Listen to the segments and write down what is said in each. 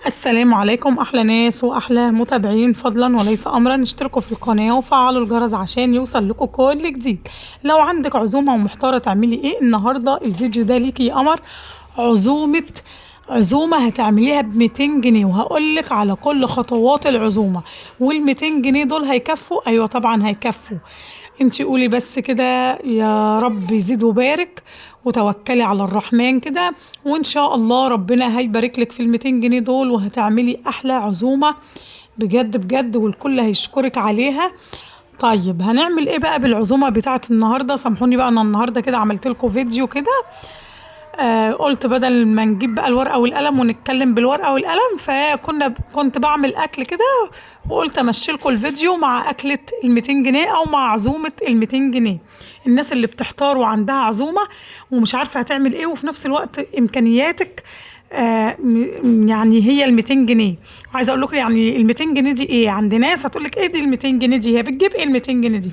السلام عليكم احلى ناس واحلى متابعين، فضلا وليس امرا اشتركوا في القناه وفعلوا الجرس عشان يوصل لكم كل جديد. لو عندك عزومه ومحتاره تعملي ايه النهارده، الفيديو ده ليكي يا قمر. عزومه هتعمليها ب 200 جنيه وهقول لك على كل خطوات العزومه. وال 200 جنيه دول هيكفوا؟ ايوه طبعا هيكفوا. انتي قولي بس كده يا رب يزيد وبارك، وتوكلي على الرحمن كده، وان شاء الله ربنا هيبارك لك في ال 200 جنيه دول وهتعملي احلى عزومه بجد بجد، والكل هيشكرك عليها. طيب هنعمل ايه بقى بالعزومه بتاعت النهارده؟ سامحوني بقى، انا النهارده كده عملت لكم فيديو كده. قلت بدل ما نجيب بقى الورقة والقلم ونتكلم بالورقة والقلم، كنت بعمل أكل كده، وقلت أمشيلكوا الفيديو مع أكلة ال 200 جنيه أو مع عزومة ال 200 جنيه. الناس اللي بتحتار وعندها عزومة ومش عارفة هتعمل إيه، وفي نفس الوقت إمكانياتك يعني هي ال 200 جنيه. وعايزة أقول لكم يعني ال 200 جنيه دي إيه؟ عند ناس هتقول لك إيه دي ال 200 جنيه دي؟ هي بتجيب إيه ال 200 جنيه دي؟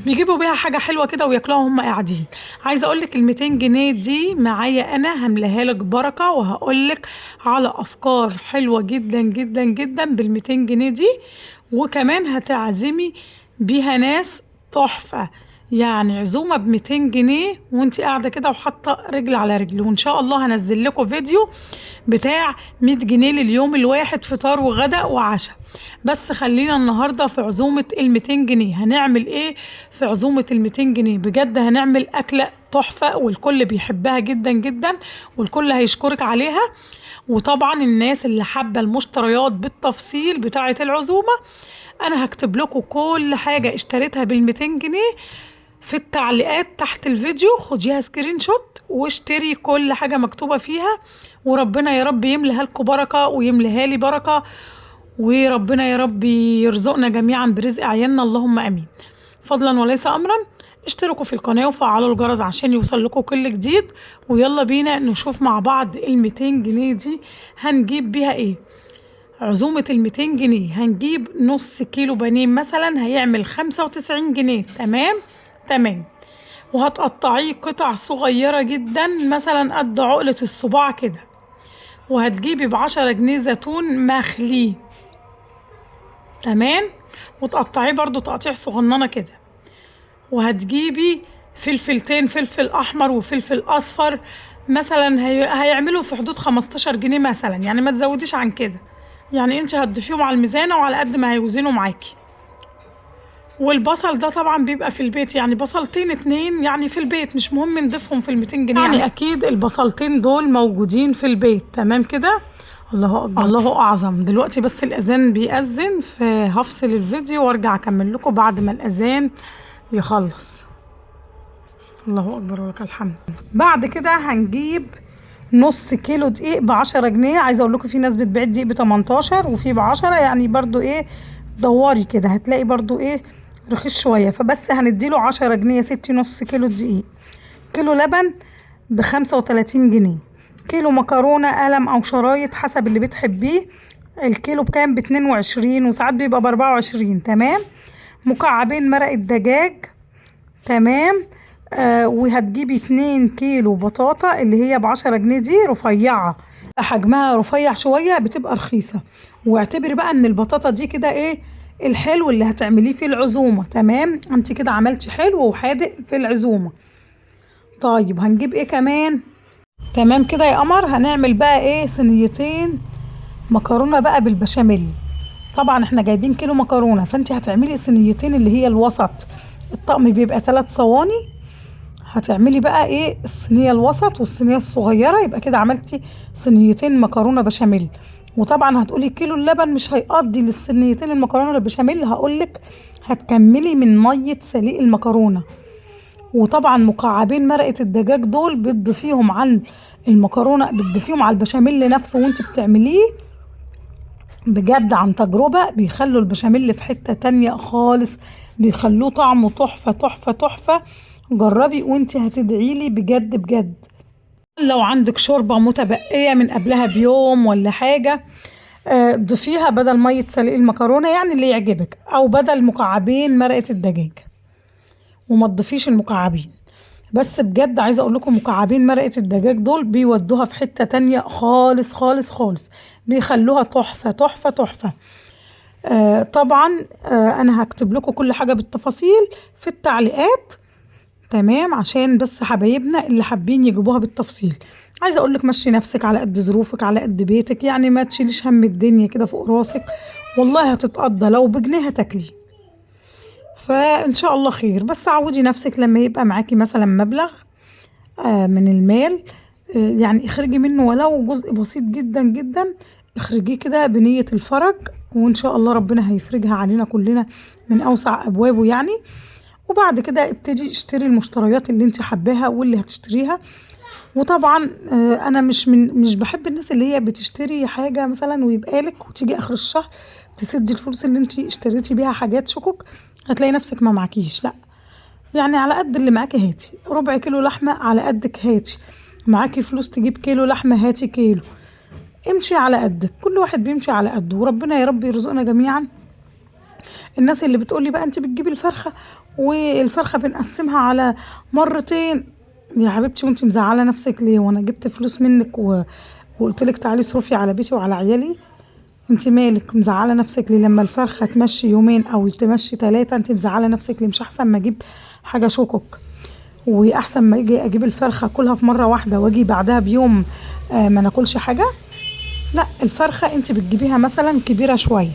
بيجيبوا بيها حاجة حلوة كده وياكلوها وهم قاعدين. عايزة اقولك ال 200 جنيه دي معايا انا هملاها لك بركة، وهقولك على افكار حلوة جدا جدا جدا بال 200 جنيه دي، وكمان هتعزمي بيها ناس تحفة. يعني عزومة ب 200 جنيه وانت قاعدة كده وحاطة رجل على رجل. وان شاء الله هنزل لكم فيديو بتاع 100 جنيه لليوم الواحد، فطار وغداء وعشاء. بس خلينا النهارده في عزومة ال 200 جنيه. هنعمل ايه في عزومة ال 200 جنيه؟ بجد هنعمل أكلة تحفة والكل بيحبها جدا جدا، والكل هيشكرك عليها. وطبعا الناس اللي حابة المشتريات بالتفصيل بتاعة العزومة، انا هكتب لكم كل حاجة اشتريتها بال 200 جنيه في التعليقات تحت الفيديو. خديها سكرين شوت واشتري كل حاجة مكتوبة فيها، وربنا يا رب يمليها لكم بركة ويمليها لي بركة، وربنا يا رب يرزقنا جميعا برزق عيالنا، اللهم امين. فضلا وليس امرا اشتركوا في القناة وفعلوا الجرس عشان يوصل لكم كل جديد. ويلا بينا نشوف مع بعض ال 200 جنيه دي هنجيب بيها ايه. عزومة ال 200 جنيه هنجيب نص كيلو بانيه مثلا، هيعمل 95 جنيه. تمام تمام. وهتقطعيه قطع صغيرة جدا مثلا قد عقلة الصباع كده. وهتجيبي ب10 جنيه زيتون مخلي. تمام. وتقطعيه برضو تقطيع صغننة كده. وهتجيبي فلفلتين، فلفل احمر وفلفل اصفر مثلا، هيعملوا في حدود 15 جنيه مثلا، يعني ما تزوديش عن كده. يعني انت هتضيفيهم على الميزانة وعلى قد ما هيوزنوا معاكي. والبصل ده طبعا بيبقى في البيت، يعني بصلتين اتنين يعني في البيت، مش مهم نضيفهم في ال 200 جنيه، يعني اكيد البصلتين دول موجودين في البيت. تمام كده. الله اكبر الله اعظم. دلوقتي بس الاذان بيأذن، فهفصل الفيديو وارجع اكمل لكم بعد ما الاذان يخلص. الله اكبر ولك الحمد. بعد كده هنجيب نص كيلو دقيق ب10 جنيه. عايزه اقول لكم في ناس بتبيع الدقيق ب 18 وفي ب10، يعني برضو ايه، دوري كده هتلاقي برضو ايه رخيص شويه. فبس هنديله 10 جنيه يا ستي نص كيلو دقيق. كيلو لبن ب35 جنيه. كيلو مكرونه قلم او شرايط حسب اللي بتحبيه. الكيلو بكام؟ ب22 وساعات بيبقى ب24. تمام. مكعبين مرق الدجاج. تمام. وهتجيبي 2 كيلو بطاطا اللي هي ب10 جنيه دي رفيعة، حجمها رفيع شوية بتبقى رخيصة. واعتبري بقى ان البطاطا دي كده ايه الحلو اللي هتعمليه في العزومة. تمام. انت كده عملتي حلو وحادق في العزومة. طيب هنجيب ايه كمان؟ تمام كده يا قمر. هنعمل بقى ايه؟ صينيتين مكرونة بقى بالبشاميل. طبعا احنا جايبين كيلو مكرونة، فانت هتعملي صينيتين اللي هي الوسط. الطقم بيبقى 3 صواني. هتعملي بقى ايه الصينيه الوسط والصينيه الصغيره، يبقى كده عملتي صينيتين مكرونه بشاميل. وطبعا هتقولي كيلو اللبن مش هيقضي للصينيتين المكرونه البشاميل، هقولك هتكملي من ميه سليق المكرونه. وطبعا مكعبين مرقه الدجاج دول بتضيفيهم عن المكرونه، بتضيفيهم على البشاميل نفسه وانت بتعمليه. بجد عن تجربه بيخلوا البشاميل في حته تانية خالص، بيخلوه طعمه تحفه تحفه تحفه. جربي وانت هتدعيلي بجد بجد. لو عندك شوربة متبقية من قبلها بيوم ولا حاجة، ضيفيها بدل مية سلق المكرونة، يعني اللي يعجبك، او بدل مكعبين مرقة الدجاج. وما تضيفيش المكعبين. بس بجد عايزه اقول لكم مكعبين مرقه الدجاج دول بيودوها في حته تانية خالص خالص خالص، بيخلوها تحفه تحفه تحفه. طبعا انا هكتب لكم كل حاجه بالتفاصيل في التعليقات، تمام، عشان بس حبايبنا اللي حابين يجيبوها بالتفصيل. عايزه اقول لك مشي نفسك على قد ظروفك على قد بيتك، يعني ما تشيليش هم الدنيا كده فوق راسك، والله هتتقضى لو بجنيه هتاكلي. فان شاء الله خير، بس عودي نفسك لما يبقى معاكي مثلا مبلغ من المال، يعني اخرجي منه ولو جزء بسيط جدا جدا، اخرجيه كده بنية الفرج، وان شاء الله ربنا هيفرجها علينا كلنا من اوسع ابوابه يعني. وبعد كده ابتدي اشتري المشتريات اللي انت حباها واللي هتشتريها. وطبعا انا مش بحب الناس اللي هي بتشتري حاجة مثلا ويبقى لك وتيجي اخر الشهر تسدي الفلوس اللي انت اشتريتي بيها حاجات شكك، هتلاقي نفسك ما معكيش. لا، يعني على قد اللي معاكي هاتي، ربع كيلو لحمة على قدك هاتي، معاكي فلوس تجيب كيلو لحمة هاتي كيلو، امشي على قدك، كل واحد بيمشي على قده، وربنا يا رب يرزقنا جميعا. الناس اللي بتقولي بقى انت بتجيبي الفرخة والفرخة بنقسمها على مرتين، يا حبيبتي وانت مزعلة نفسك ليه؟ وانا جبت فلوس منك وقلت لك تعالي صرفي على بيتي وعلى عيالي؟ انت مالك مزعله نفسك ليه لما الفرخه تمشي يومين او تمشي 3؟ انت مزعله نفسك ليه؟ مش احسن ما اجيب حاجه شوكك، واحسن ما اجي اجيب الفرخه اكلها في مره واحده واجي بعدها بيوم ما ناكلش حاجه؟ لا، الفرخه انت بتجيبيها مثلا كبيره شويه،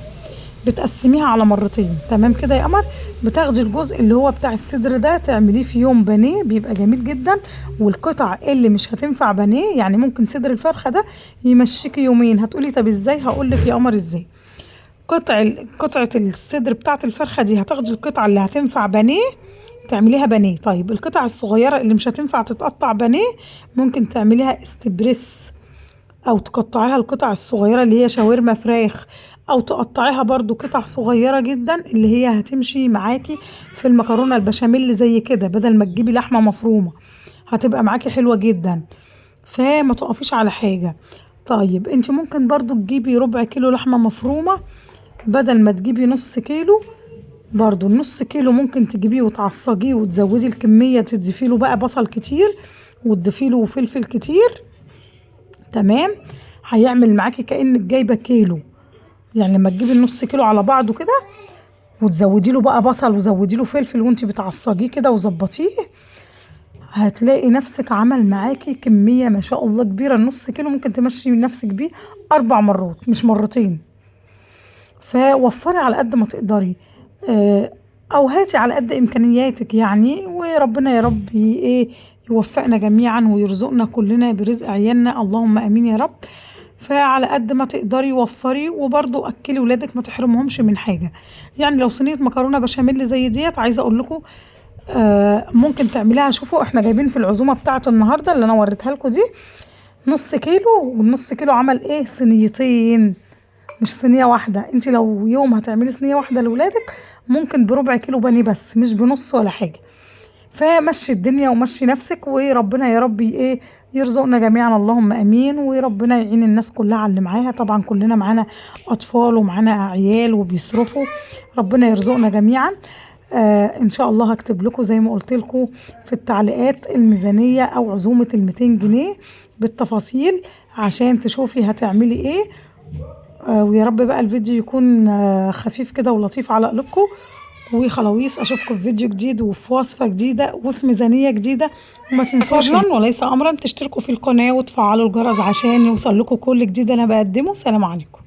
بتقسميها على مرتين، تمام كده يا قمر. بتاخدي الجزء اللي هو بتاع الصدر ده تعمليه في يوم بانيه، بيبقى جميل جدًا، والقطع اللي مش هتنفع بانيه يعني ممكن صدر الفرخة ده يمشيكي يومين. هتقولي طب ازاي؟ هقولك يا قمر ازاي. قطعة الصدر بتاعة الفرخة دي هتاخدي القطعة اللي هتنفع بانيه تعمليها بانيه، طيب القطع الصغيرة اللي مش هتنفع تتقطع بانيه ممكن تعمليها استبريس، او تقطعيها القطع الصغيرة اللي هي شاورما فراخ، او تقطعيها برضو قطع صغيرة جدا اللي هي هتمشي معاكي في المكرونة البشاميل زي كده، بدل ما تجيبي لحمة مفرومة هتبقى معاكي حلوة جدا، فما تقفيش على حاجة. طيب انت ممكن برضو تجيبي ربع كيلو لحمة مفرومة بدل ما تجيبي نص كيلو، برضو النص كيلو ممكن تجيبيه وتعصجيه وتزودي الكمية، تضيفي له بقى بصل كتير وتضيفي له فلفل كتير، تمام، هيعمل معاكي كأنك جايبة كيلو. يعني لما تجيبي النص كيلو على بعضه كده وتزودي له بقى بصل وزودي له فلفل وانت بتعصجيه كده وظبطيه، هتلاقي نفسك عمل معاكي كمية ما شاء الله كبيرة. النص كيلو ممكن تمشي من نفسك بيه 4 مرات مش مرتين، فوفري على قد ما تقدري، او هاتي على قد امكانياتك يعني، وربنا يا رب ايه يوفقنا جميعا ويرزقنا كلنا برزق عيالنا، اللهم امين يا رب. فعلى قد ما تقدري وفري، وبرضو اكلي ولادك ما تحرمهمش من حاجه. يعني لو صينيه مكرونه بشاميل زي ديت، عايزه اقول لكم ممكن تعمليها. شوفوا احنا جايبين في العزومه بتاعه النهارده اللي انا وريتها لكم دي نص كيلو، والنص كيلو عمل ايه؟ صينيتين مش صينيه واحده. انت لو يوم هتعملي صينيه واحده لاولادك ممكن بربع كيلو بانيه بس، مش بنص ولا حاجه. فمشي الدنيا ومشي نفسك، وربنا يا رب ايه يرزقنا جميعا، اللهم امين، وربنا يعين الناس كلها على اللي معاها. طبعا كلنا معانا اطفال ومعانا عيال وبيصرفوا، ربنا يرزقنا جميعا. ان شاء الله هكتب لكم زي ما قلت لكم في التعليقات الميزانية او عزومة ال200 جنيه بالتفاصيل عشان تشوفي هتعملي ايه. ويا رب بقى الفيديو يكون خفيف كده ولطيف على قلوبكم. وخلاويص اشوفكم في فيديو جديد وفي وصفة جديدة وفي ميزانية جديدة. وما تنسوش فضلا وليس امرا تشتركوا في القناة وتفعلوا الجرس عشان يوصل لكم كل جديد انا بقدمه. سلام عليكم.